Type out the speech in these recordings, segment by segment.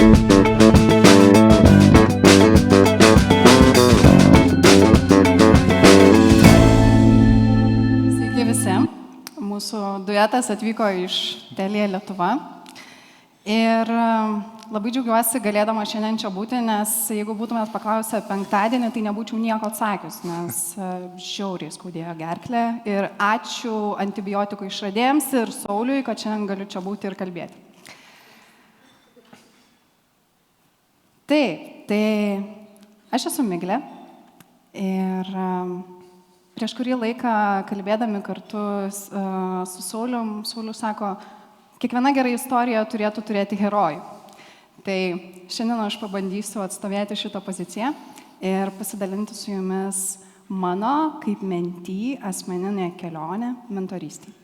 Sveiki visi. Mūsų duetas atvyko iš Telia Lietuva. Ir labai džiaugiuosi galėdama šiandien čia būti, nes jeigu būtumėt paklausę penktadienį, tai nebūčiau nieko atsakius, nes žiauriai skaudėjo gerklę. Ir ačiū antibiotikų išradėjams ir Sauliui, kad šiandien galiu čia būti ir kalbėti. Taip, tai aš esu Miglė ir prieš kurį laiką kalbėdami kartu su Saulium, Saulius sako, kiekviena gera istorija turėtų turėti herojų. Tai šiandien aš pabandysiu atstovėti šitą poziciją ir pasidalinti su jumis mano kaip mentį asmeninė kelionė mentorystėje.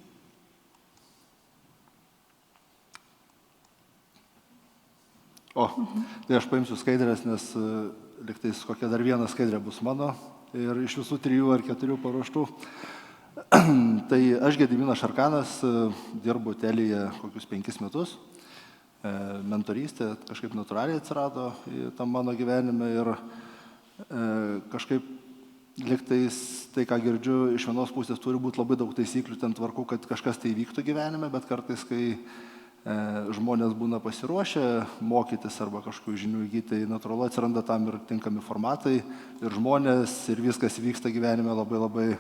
Tai aš paimsiu skaidrės, nes liktais kokia dar viena skaidrė bus mano ir iš visų 3 ar 4 paruoštų. Tai aš Gediminas Šarkanas, dirbu Telyje kokius 5 metus. Mentorystė kažkaip natūraliai atsirado tam mano gyvenime ir kažkaip liktais tai, ką girdžiu, iš vienos pusės turi būti labai daug taisyklių, ten tvarkų, kad kažkas tai vyktų gyvenime, bet kartais, kai žmonės būna pasiruošę mokytis arba kažkokių žinių įgyti, tai natūralu atsiranda tam ir tinkami formatai ir žmonės ir viskas vyksta gyvenime labai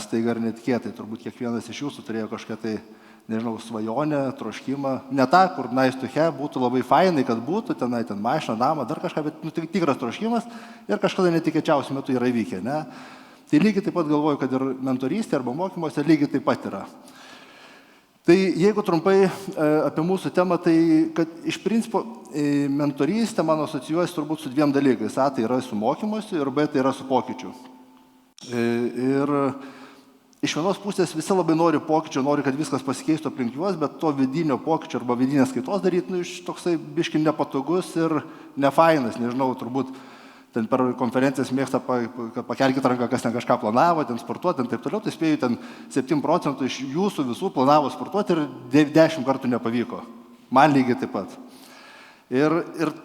staiga ir netikėtai. Turbūt kiekvienas iš jūsų turėjo kažką tai, nežinau, svajonę, troškimą. Ne tą, kur nice to have, būtų labai fainai, kad būtų ten mašiną, namą, dar kažką, bet tikras troškimas ir kažkada netikėčiausiu metu yra įvykę. Ne? Tai lygiai taip pat galvoju, kad ir mentorystė arba mokymuose lygiai taip pat yra. Tai jeigu trumpai apie mūsų temą, tai kad iš principo mentorystė mano asocijuojasi turbūt su 2 dalykais. A, tai yra su mokymuose ir B, tai yra su pokyčiu. Ir iš vienos pusės visi labai nori pokyčio, nori, kad viskas pasikeistų aplink juos, bet to vidinio pokyčio arba vidinės kaitos daryti, iš toksai biški nepatogus ir nefainas, nežinau, turbūt ten per konferencijas mėgsta, kad pakelkite ranką, kas ten kažką planavo, ten sportuoti, ten taip toliau, tai spėju, ten 7% iš jūsų visų planavo sportuoti ir 10 kartų nepavyko. Man lygiai taip pat. Ir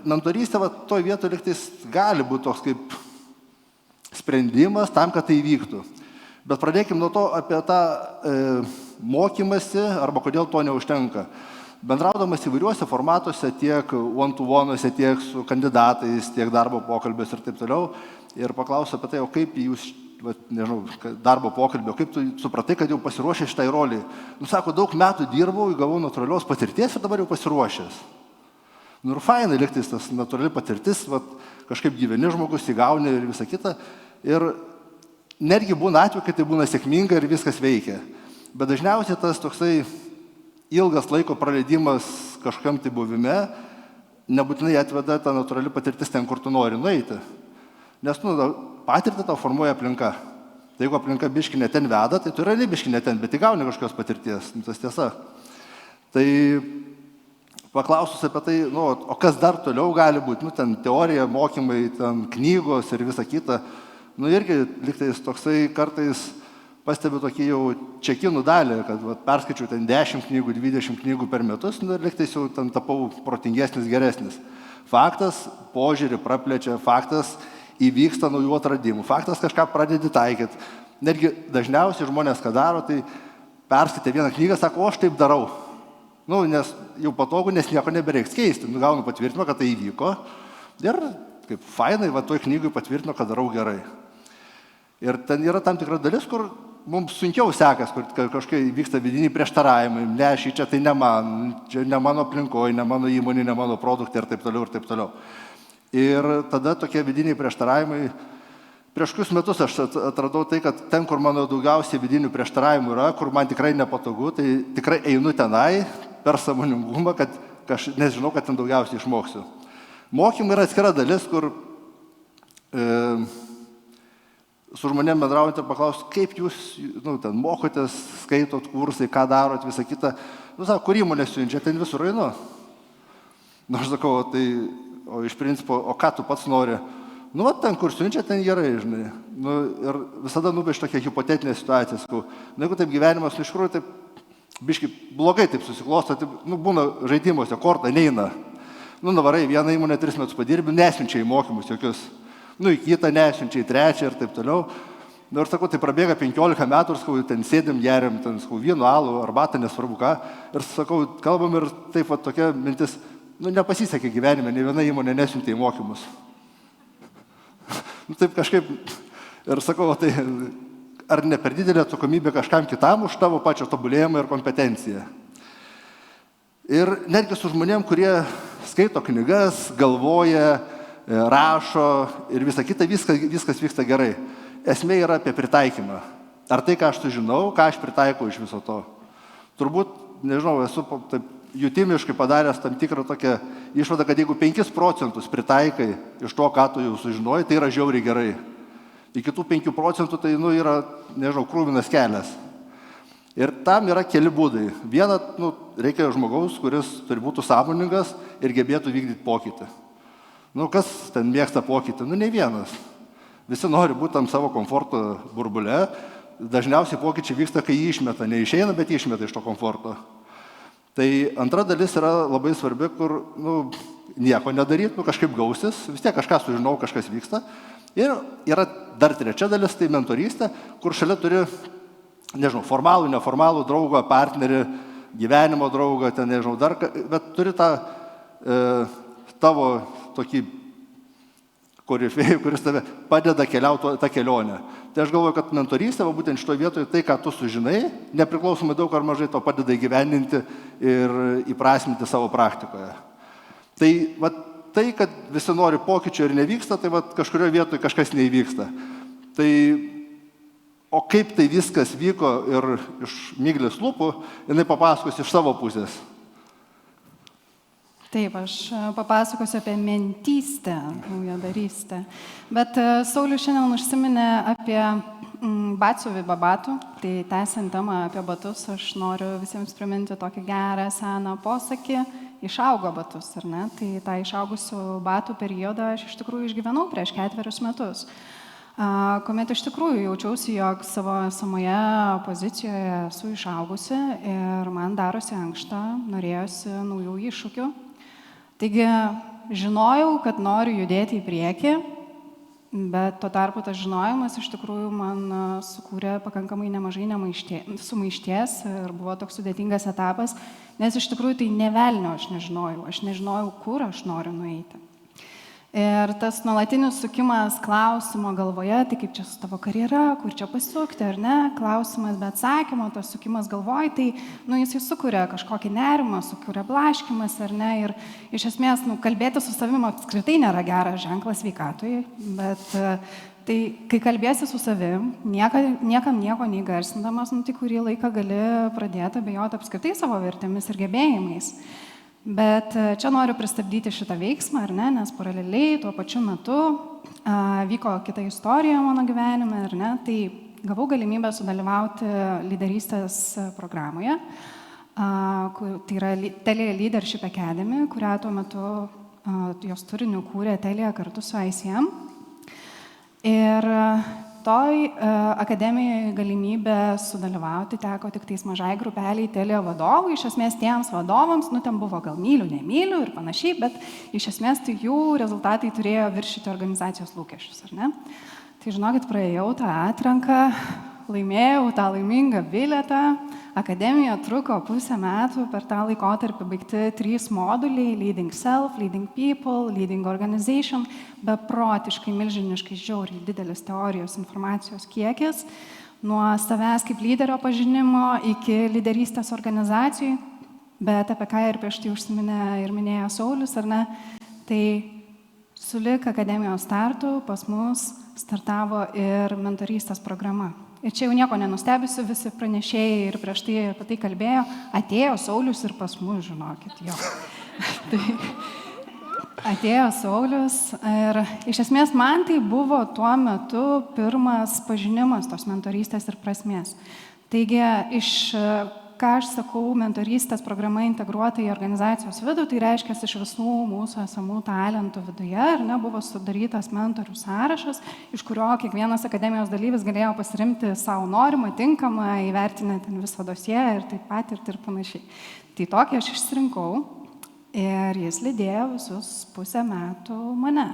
mentorystė, toj vietoje liktais gali būti toks kaip sprendimas tam, kad tai vyktų. Bet pradėkime nuo to apie tą mokymasi arba kodėl to neužtenka. Bendraudamas įvairiuose formatuose, tiek one-to-one'uose, tiek su kandidatais, tiek darbo pokalbės ir taip toliau, ir paklausiu apie tai, o kaip jūs, nežinau, darbo pokalbio, kaip tu supratai, kad jau pasiruošė šitai roliai. Sako, daug metų dirbau, įgavau natūralios patirties ir dabar jau pasiruošęs. Ir fainai liktis tas natūrali patirtis, kažkaip gyveni žmogus, įgauni ir visa kita. Ir netgi būna atveju, kai tai būna sėkminga ir viskas veikia. Bet dažniausiai tas toksai ilgas laiko praleidimas kažkam tai buvime nebūtinai atveda tą natūrali patirtis ten, kur tu nori nueiti. Nes patirtį tau formuoja aplinka. Tai jeigu aplinka biški ne ten veda, tai tu yra biški ne ten, bet įgauni kažkokios patirties. Tas tiesa. Tai paklausus apie tai, o kas dar toliau gali būti, ten teorija, mokymai, ten knygos ir visa kita, irgi liktais toksai kartais pastebiu tokį jau čekinų dalį, kad perskaičiau ten 10 knygų, 20 knygų per metus, ir liktais jau ten tapau protingesnis, geresnis. Faktas požiūrį praplečia, faktas įvyksta naujų atradimų, faktas kažką pradedi taikyti. Netgi dažniausiai žmonės, ką daro, tai perskaitė vieną knygą, sako, aš taip darau. Nes jau patogu, nes nieko nebereiks keisti. Gaunu patvirtinimą, kad tai įvyko. Ir kaip fainai, toj knygui patvirtino, kad darau gerai. Ir ten yra tam tikra dalis, kur mums sunkiau sekas, kur kažkai vyksta vidiniai prieštaravimai. Ne, čia tai ne man, čia ne mano aplinkoje, ne mano įmonė, ne mano produktai ir taip toliau ir taip toliau. Ir tada tokie vidiniai prieštaravimai. Prieš kokius metus aš atradau tai, kad ten, kur mano daugiausiai vidinių prieštaravimų yra, kur man tikrai nepatogu, tai tikrai einu tenai per sąmoningumą, nes žinau, kad ten daugiausiai išmoksiu. Mokymai yra atskira dalis, kur su žmonėm bendraujant ir paklausti, kaip jūs ten mokotės, skaitot kursai, ką darot, visą kitą. Sako, kur įmonės siunčia, ten visur einu. Aš sakau, o iš principo, o ką tu pats nori? Ten, kur siunčia, ten gerai, žinai. Ir visada nubež tokia hipotetinė situacija. Jeigu taip gyvenimas, iš tikrųjų, taip biškai blogai taip susiklosto, būna žaidimuose, korta neina. Nuvarai vieną įmonę 3 metus padirbi, nesiunčia į mokymus jokius. Į kitą nesiunčia, į trečią ir taip toliau. Ir sakau, tai prabėga 15 metų ir sakau, ten sėdim, geriam, ten sakau, vyno, alų, arbatą, nesvarbu ką. Ir sakau, kalbam ir taip va tokia mintis, nepasisekė gyvenime, ne viena įmonė nesiuntė į mokymus. Taip kažkaip, ir sakau, tai ar ne per didelė atsakomybė kažkam kitam už tavo pačio tobulėjimą ir kompetenciją. Ir netgi su žmonėm, kurie skaito knygas, galvoja, rašo ir visa kita, viskas vyksta gerai. Esmė yra apie pritaikymą. Ar tai, ką aš sužinau, ką aš pritaikau iš viso to. Turbūt, nežinau, esu taip jutimiškai padaręs tam tikrą tokią išvadą, kad jeigu 5% pritaikai iš to, ką tu jau sužinojai, tai yra žiauriai gerai. Iki tų 5% tai yra, nežinau, krūvinas kelias. Ir tam yra keli būdai. Viena, reikia žmogaus, kuris turi būti sąmoningas ir gebėtų vykdyti pokytį. Kas ten mėgsta pokytį? Ne vienas. Visi nori būti tam savo komforto burbule. Dažniausiai pokyčiai vyksta, kai jį išmeta. Neišeina, bet išmeta iš to komforto. Tai antra dalis yra labai svarbi, kur nieko nedaryt, kažkaip gausis. Vis tiek kažką sužinau, kažkas vyksta. Ir yra dar trečia dalis, tai mentorystė, kur šalia turi, nežinau, formalų, neformalų draugą, partnerį, gyvenimo draugą, ten, nežinau, dar, bet turi tą tavo tokį korifėjų, kuris tave padeda keliauti tą kelionę. Tai aš galvoju, kad mentorystė, būtent šitoje vietoje, tai, ką tu sužinai, nepriklausomai daug ar mažai to padeda įgyvendinti ir įprasminti savo praktikoje. Tai, kad visi nori pokyčių ir nevyksta, tai kažkurioje vietoje kažkas neįvyksta. Tai, o kaip tai viskas vyko ir iš Miglės lūpų, jinai papasakos iš savo pusės. Taip, aš papasakosiu apie mentystę, naujadarystę. Bet Saulius šiandien užsiminė apie batsiuvį babatų. Tai tęsiant temą apie batus, aš noriu visiems priminti tokį gerą seną posakį, išaugo batus, ar ne? Tai tą išaugusių batų periodą aš iš tikrųjų išgyvenau prieš 4 metus. Kuomet iš tikrųjų jaučiausi, jog savo esamoje pozicijoje esu išaugusi ir man darosi ankšta, norėjosi naujų iššūkių. Taigi žinojau, kad noriu judėti į priekį, bet tuo tarpu tas žinojimas iš tikrųjų man sukūrė pakankamai nemažai sumaišties ir buvo toks sudėtingas etapas, nes iš tikrųjų tai nė velnio aš nežinojau, kur aš noriu nueiti. Ir tas nuolatinis sukimas klausimo galvoje, tai kaip čia su tavo karjera, kur čia pasukti ar ne, klausimas be atsakymo, tas sukimas galvoje, tai jisai sukuria kažkokį nerimą, sukuria blaškymas ar ne, ir iš esmės kalbėti su savimi apskritai nėra geras ženklas sveikatui, bet tai kai kalbėsi su savim, niekam nieko neįgarsindamas, tai kurį laiką gali pradėti abejoti apskritai savo vertėmis ir gebėjimais. Bet čia noriu pristabdyti šitą veiksmą, ar ne, nes paraleliai tuo pačiu metu vyko kita istorija mano gyvenime, ar ne, tai gavau galimybę sudalyvauti lyderystės programoje, tai yra Telia Leadership Academy, kurią tuo metu jos turiniu kūrė Telia kartu su ICM. Ir toj akademijoje galimybė sudalyvauti teko tik tais mažai grupeliai Telia vadovų, iš esmės tiems vadovams, ten buvo gal myliu, nemyliu ir panašiai, bet iš esmės tai jų rezultatai turėjo viršyti organizacijos lūkesčius, ar ne? Tai žinokit, praėjau tą atranką, laimėjau tą laimingą bilietą, akademija truko 1,5 metų, per tą laikotarpį baigti 3 moduliai, Leading Self, Leading People, Leading Organization, beprotiškai milžiniškai žiauriai didelis teorijos informacijos kiekis, nuo savęs kaip lyderio pažinimo iki lyderystės organizacijų, bet apie ką ir prieš tai užsiminė ir minėjo Saulius, ar ne, tai sulig akademijos startu pas mus startavo ir mentorystės programa. Ir čia jau nieko nenustebisiu, visi pranešėjai ir prieš tai apie tai kalbėjo, atėjo Saulius ir pas mus, žinokit, jo. Tai atėjo Saulius ir iš esmės man tai buvo tuo metu pirmas pažinimas tos mentorystės ir prasmės. Taigi, ką aš sakau, mentorystės programa integruota į organizacijos vidų, tai reiškia iš visų mūsų esamų talentų viduje, ar ne, buvo sudarytas mentorių sąrašas, iš kurio kiekvienas akademijos dalyvis galėjo pasirinkti savo norimą, tinkamą, įvertinę ten visą dosiją ir taip pat ir panašiai. Tai tokį aš išsirinkau Ir jis lydėjo visus pusę metų mane,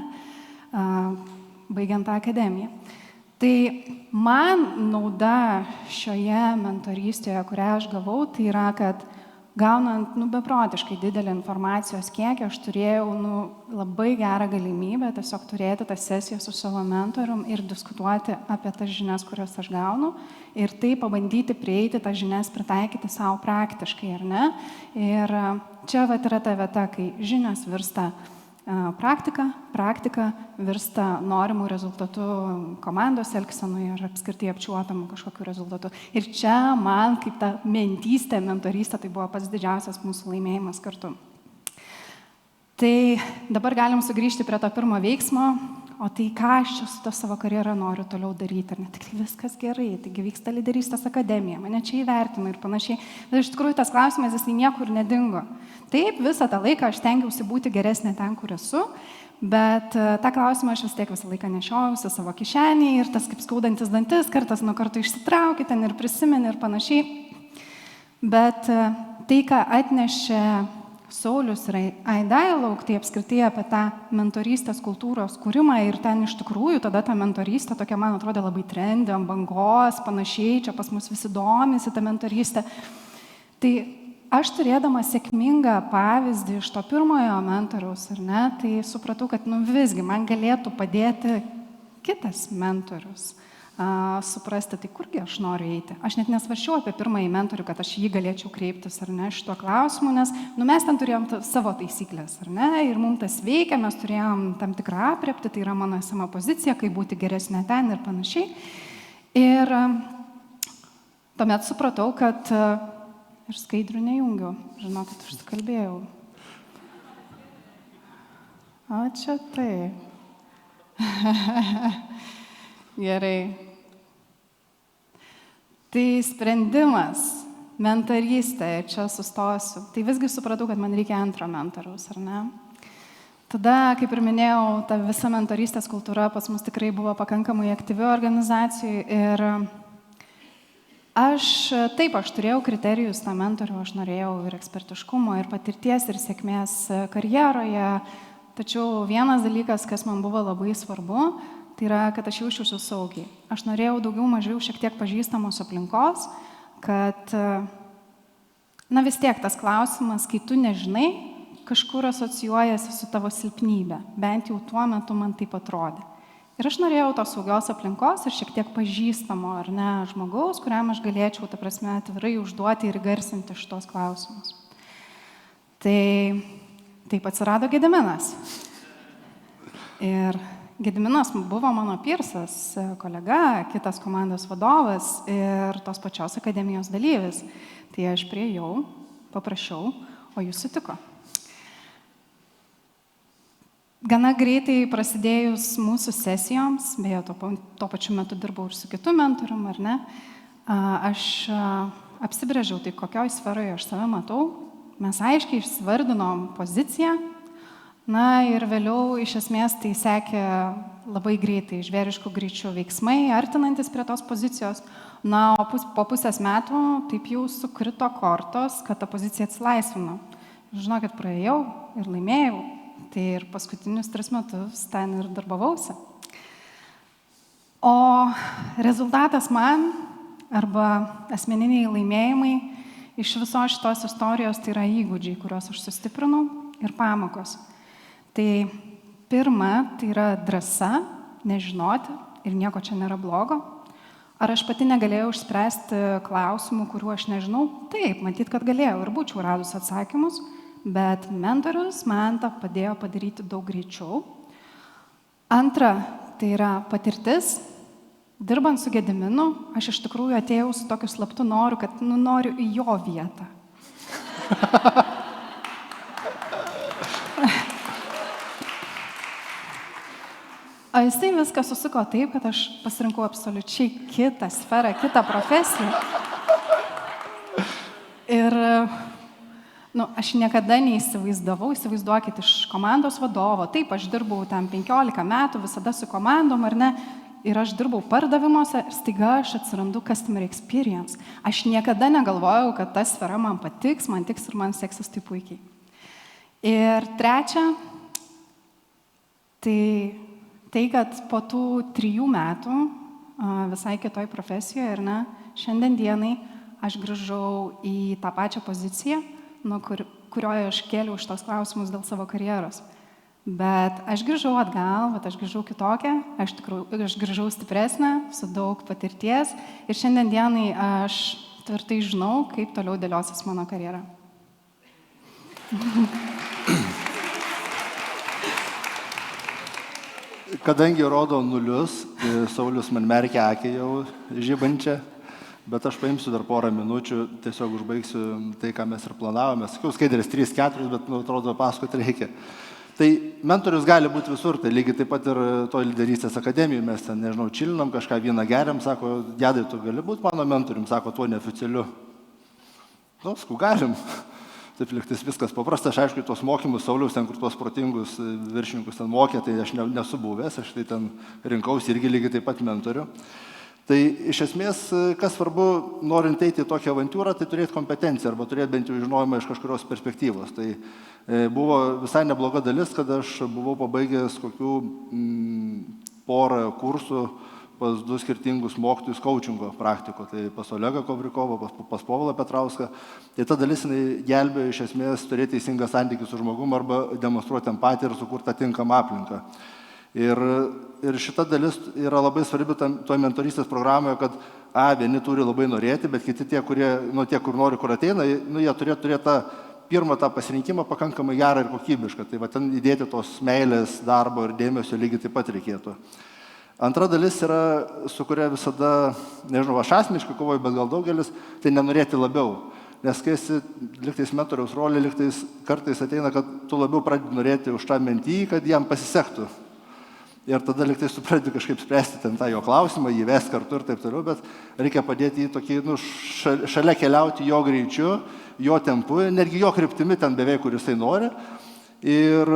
baigiant tą akademiją. Tai man nauda šioje mentorystėje, kurią aš gavau, tai yra, kad gaunant beprotiškai didelį informacijos kiekį, aš turėjau labai gerą galimybę tiesiog turėti tą sesiją su savo mentorium ir diskutuoti apie tas žinias, kurias aš gaunu, ir tai pabandyti prieiti tas žinias, pritaikyti savo praktiškai, ar ne? Ir čia yra ta vieta, kai žinios virsta praktika virsta norimų rezultatų komandos elgsenų ir apskritai apčiuopiamų kažkokių rezultatų. Ir čia man, kaip ta mentystė, mentorystė, tai buvo pats didžiausias mūsų laimėjimas kartu. Tai dabar galim sugrįžti prie to pirmo veiksmo, o tai ką aš čia su to savo karjerą noriu toliau daryti, ar ne? Tik viskas gerai, taigi vyksta lyderystės akademija, mane čia įvertino ir panašiai. Bet iš tikrųjų tas klausimas, jis niekur nedingo. Taip, visą tą laiką aš stengiausi būti geresnė ten, kur esu, bet tą klausimą aš vis tiek visą laiką nešiojausi savo kišenį ir tas kaip skaudantis dantis, kartas nuo karto išsitrauki ten ir prisimeni ir panašiai. Bet tai, ką atnešė Saulius ir iDialogue, tai apskritai apie tą mentorystės kultūros kūrimą ir ten iš tikrųjų tada ta mentorystė tokia, man atrodė, labai trendi, ant bangos, panašiai, čia pas mus visi domisi tą mentorystę. Tai aš turėdama sėkmingą pavyzdį iš to pirmojo mentoriaus, ar ne, tai supratau, kad visgi man galėtų padėti kitas mentorius suprasti, tai kurgi aš noriu eiti. Aš net nesvaršiau apie pirmąjį mentorių, kad aš jį galėčiau kreiptis, ar ne, šituo klausimu, nes mes ten turėjom savo taisyklės, ar ne, ir mums tas veikia, mes turėjom tam tikrą aprėptį, tai yra mano esama pozicija, kaip būti geresnė ten ir panašiai. Ir tuomet supratau, kad ir skaidrių nejungiau, žinokit, užsikalbėjau. O čia taip. Gerai. Tai sprendimas, mentorystė, čia sustosiu. Tai visgi supratau, kad man reikia antro mentoriaus, ar ne? Tada, kaip ir minėjau, ta visa mentorystės kultūra pas mus tikrai buvo pakankamai aktyvi organizacijai ir aš turėjau kriterijus tą mentorių, aš norėjau ir ekspertiškumo, ir patirties, ir sėkmės karjeroje, tačiau vienas dalykas, kas man buvo labai svarbu, tai yra, kad aš jausčiausi saugiai. Aš norėjau daugiau mažiau šiek tiek pažįstamos aplinkos, kad, vis tiek tas klausimas, kai tu nežinai, kažkur asocijuojasi su tavo silpnybė. Bent jau tuo metu man taip atrodė. Ir aš norėjau tos saugios aplinkos ir šiek tiek pažįstamo, ar ne, žmogaus, kuriam aš galėčiau, ta prasme, atvirai užduoti ir garsinti šitos klausimus. Tai taip atsirado Gediminas. Ir Gediminas buvo mano pyrsas, kolega, kitas komandos vadovas ir tos pačios akademijos dalyvis. Tai aš priėjau, paprašiau, o jis sutiko. Gana greitai prasidėjus mūsų sesijoms, beje, tuo pačiu metu dirbau ir su kitu mentorium, ar ne, aš apsibrėžiau, tai kokioj sferoje aš save matau, mes aiškiai išsivardinom poziciją, ir vėliau iš esmės tai sekė labai greitai, žvėriškų greičių veiksmai, artinantis prie tos pozicijos, o po pusės metų taip jau sukrito kortos, kad ta pozicija atsilaisvino. Žinokit, praėjau ir laimėjau. Tai ir paskutinius 3 metus ten ir darbavausi. O rezultatas man, arba asmeniniai laimėjimai iš visos šitos istorijos, tai yra įgūdžiai, kuriuos aš sustiprinau ir pamokos. Tai pirma, tai yra drąsa, nežinoti ir nieko čia nėra blogo. Ar aš pati negalėjau išspręsti klausimų, kuriuo aš nežinau? Taip, matyt, kad galėjau ir būčiau radus atsakymus. Bet mentorius man tą padėjo padaryti daug greičiau. Antra, tai yra patirtis. Dirbant su Gediminu, aš iš tikrųjų atėjau su tokiu slaptu noru, kad noriu į jo vietą. O jisai viską susiko taip, kad aš pasirinkau absoliučiai kitą sferą, kitą profesiją. Ir aš niekada įsivaizduokit iš komandos vadovo, taip, aš dirbau ten 15 metų, visada su komandom, ar ne, ir aš dirbau pardavimuose, ir staiga aš atsirandu customer experience. Aš niekada negalvojau, kad ta sfera man patiks, man tiks ir man seksis taip puikiai. Ir trečia, tai kad po tų 3 metų visai kitoj profesijoje, ar ne, šiandien dienai aš grįžau į tą pačią poziciją, nuo kurioje aš kėliau šitos klausimus dėl savo karjeros. Bet aš grįžau atgal, bet aš grįžau kitokią, aš grįžau stipresnę, su daug patirties ir šiandien dienai aš tvirtai žinau, kaip toliau dėliosis mano karjera. Kadangi rodo nulius, Saulius man merkia akį jau žibančią, bet aš paimsiu dar porą minučių, tiesiog užbaigsiu tai, ką mes ir planavome. Sakiau, skaidrės 3-4, bet, atrodo, pasakoti reikia. Tai mentorius gali būti visur, tai lygiai taip pat ir to lyderystės akademijoje mes ten, nežinau, čilinam, kažką vyną geriam, sako, Gedai, tu gali būti mano mentorium, sako, tuo neoficialiu. Nu, sakau, galim. Taip liktais viskas paprasta, aš aišku, tuos mokymus Sauliaus, ten kur tuos protingus viršininkus ten mokė, tai aš nesu buvęs, aš tai ten rinkausi irgi lygiai taip pat mentorių. Tai iš esmės, kas svarbu, norint eiti į tokią avantūrą, tai turėti kompetenciją arba turėti bent jau žinojimą iš kažkurios perspektyvos. Tai buvo visai nebloga dalis, kad aš buvau pabaigęs kokių porą kursų pas 2 skirtingus mokytojus coachingo praktiko, tai pas Olegą Kovrikovą, pas Povilą Petrauską. Tai ta dalis gelbėjo iš esmės turėti teisingą santykį su žmogum arba demonstruoti empatiją ir sukurti tinkamą aplinką. Ir šita dalis yra labai svarbi toje mentorystės programoje, kad vieni turi labai norėti, bet kiti tie, kur nori, kur ateina, jie turėtų tą pirmą tą pasirinkimą pakankamai gerą ir kokybišką. Tai va ten įdėti tos meilės, darbo ir dėmesio lygiai taip pat reikėtų. Antra dalis yra, su kuria visada, nežinau, aš asmeniškai kovoju, bet gal daugelis, tai nenorėti labiau. Nes kai esi liktais mentoriaus rolė, liktais kartais ateina, kad tu labiau pradedi norėti už tą mentį, kad jam pasisektų. Ir tada liktais tu pradedi kažkaip spręsti ten tą jo klausimą, jį vesti kartu ir taip toliau, bet reikia padėti jį tokį, šalia keliauti jo greičiu, jo tempu, netgi jo kryptimi ten beveik, kur jisai nori. Ir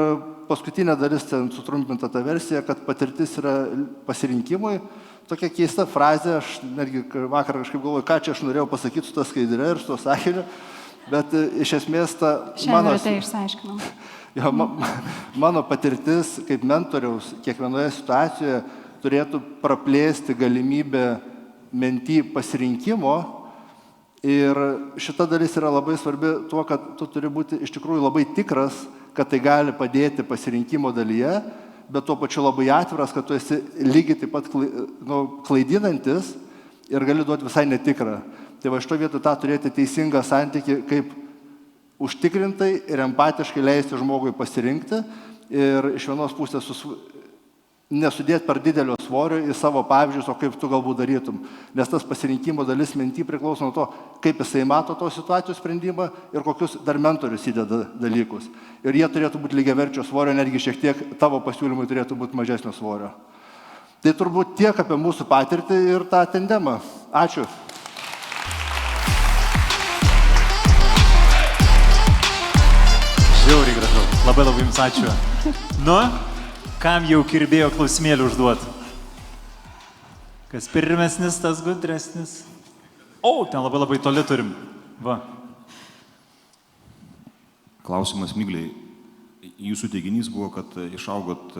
paskutinė dalis, ten sutrumpinta ta versija, kad patirtis yra pasirinkimui. Tokia keista frazė, aš netgi vakar kažkaip galvoju, ką čia aš norėjau pasakyti su ta skaidre ir su to sakiniu, bet iš esmės ta mano patirtis kaip mentoriaus kiekvienoje situacijoje turėtų praplėsti galimybę mentį pasirinkimo. Ir šita dalis yra labai svarbi tuo, kad tu turi būti iš tikrųjų labai tikras, kad tai gali padėti pasirinkimo dalyje, bet tuo pačiu labai atviras, kad tu esi lygiai taip pat klaidinantis ir gali duoti visai netikrą. Tai va šito vietu tą turėti teisingą santykį, kaip užtikrintai ir empatiškai leisti žmogui pasirinkti ir iš vienos pusės nesudėti per didelio svorio į savo pavyzdžius, o kaip tu galbūt darytum. Nes tas pasirinkimo dalis mentį priklauso nuo to, kaip jisai mato tos situacijos sprendimą ir kokius dar mentorius įdeda dalykus. Ir jie turėtų būti lygiaverčio svorio, netgi šiek tiek tavo pasiūlymai turėtų būti mažesnio svorio. Tai turbūt tiek apie mūsų patirtį ir tą tandemą. Ačiū. Žiauriai gražu. Labai jums ačiū. Nu? Kam jau kirbėjo klausimėlį užduot? Kas pirmesnis, tas gudresnis. Ten labai toli turim. Va. Klausimas Migliai. Jūsų teiginys buvo, kad išaugot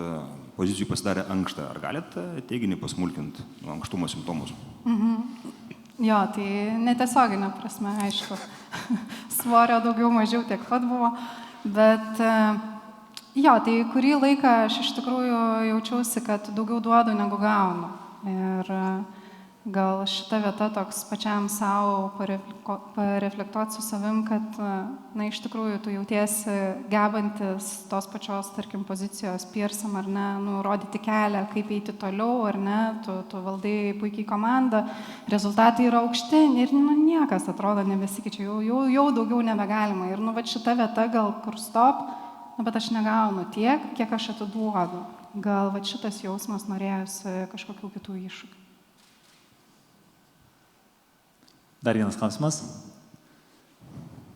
pozicijų pasidarė ankštą. Ar galite teiginį pasmulkinti ankštumo simptomus? Jo, tai netiesioginė prasme, aišku. Svorio daugiau mažiau tiek pat buvo. Bet jo, tai kurį laiką aš iš tikrųjų jaučiausi, kad daugiau duodu negu gaunu. Ir gal šita vieta toks pačiam savo pareflektuoti su savim, kad, iš tikrųjų, tu jautiesi gebantis tos pačios, tarkim, pozicijos piersam, ar ne, nurodyti kelią, kaip eiti toliau, ar ne, tu valdai puikiai komandą, rezultatai yra aukšti ir, niekas atrodo nebesikeičia, jau daugiau nebegalima. Ir, šita vieta gal kur stop, bet aš negaunu tiek, kiek aš atiduodu. Gal šitas jausmas norėjusi kažkokių kitų iššūkių. Dar vienas klausimas.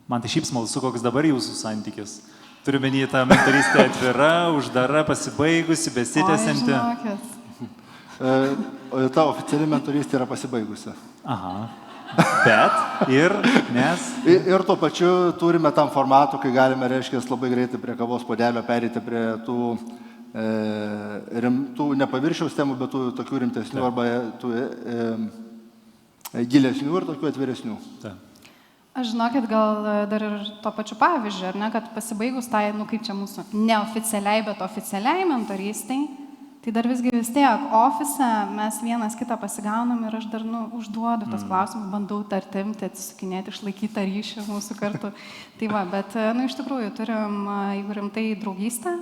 Man tai šiaip smalsu, koks dabar jūsų santykis. Turiu menį tą mentorystę atvira, uždara, pasibaigusi, besitęsianti. O ta oficiali mentorystė yra pasibaigusi. Aha. Bet ir nes... Ir tuo pačiu turime tam formatų, kai galime, reiškia, labai greitai prie kavos puodelio pereiti prie tų rimtų, ne paviršiaus temų, bet tų tokių rimtesnių arba tų gilesnių ir tokių atviresnių. Aš žinokit, gal dar ir to pačiu pavyzdžiu, ar ne, kad pasibaigus tai, kaip čia mūsų neoficialiai, bet oficialiai mentorystai, tai dar visgi vis tiek ofise mes vienas kitą pasigaunam ir aš dar užduodu tos klausimus, bandau tartimti, atsisukinėti, išlaikyti tą ryšį mūsų kartu. Tai va, bet iš tikrųjų turim, jeigu rimtai, draugystę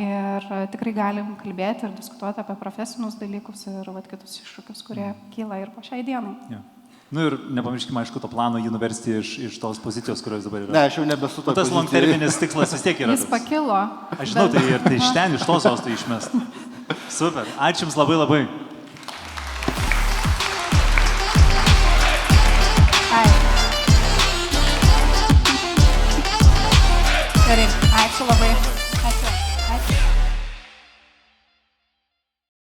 ir tikrai galim kalbėti ir diskutuoti apie profesinius dalykus ir kitus iššūkius, kurie kyla ir po šiai dienai. Ja. Ir nepamirškime, aišku, to plano jį nuversti iš tos pozicijos, kurios dabar yra. Ne, aš jau nebesu to. Tas long-terminis tikslas vis tiek yra. Jis pakilo. Aš žinau, tai ir tai iš ten, iš tos sostų išmest. Super. Ačiū Jums labai labai. Gerai, ačiū labai.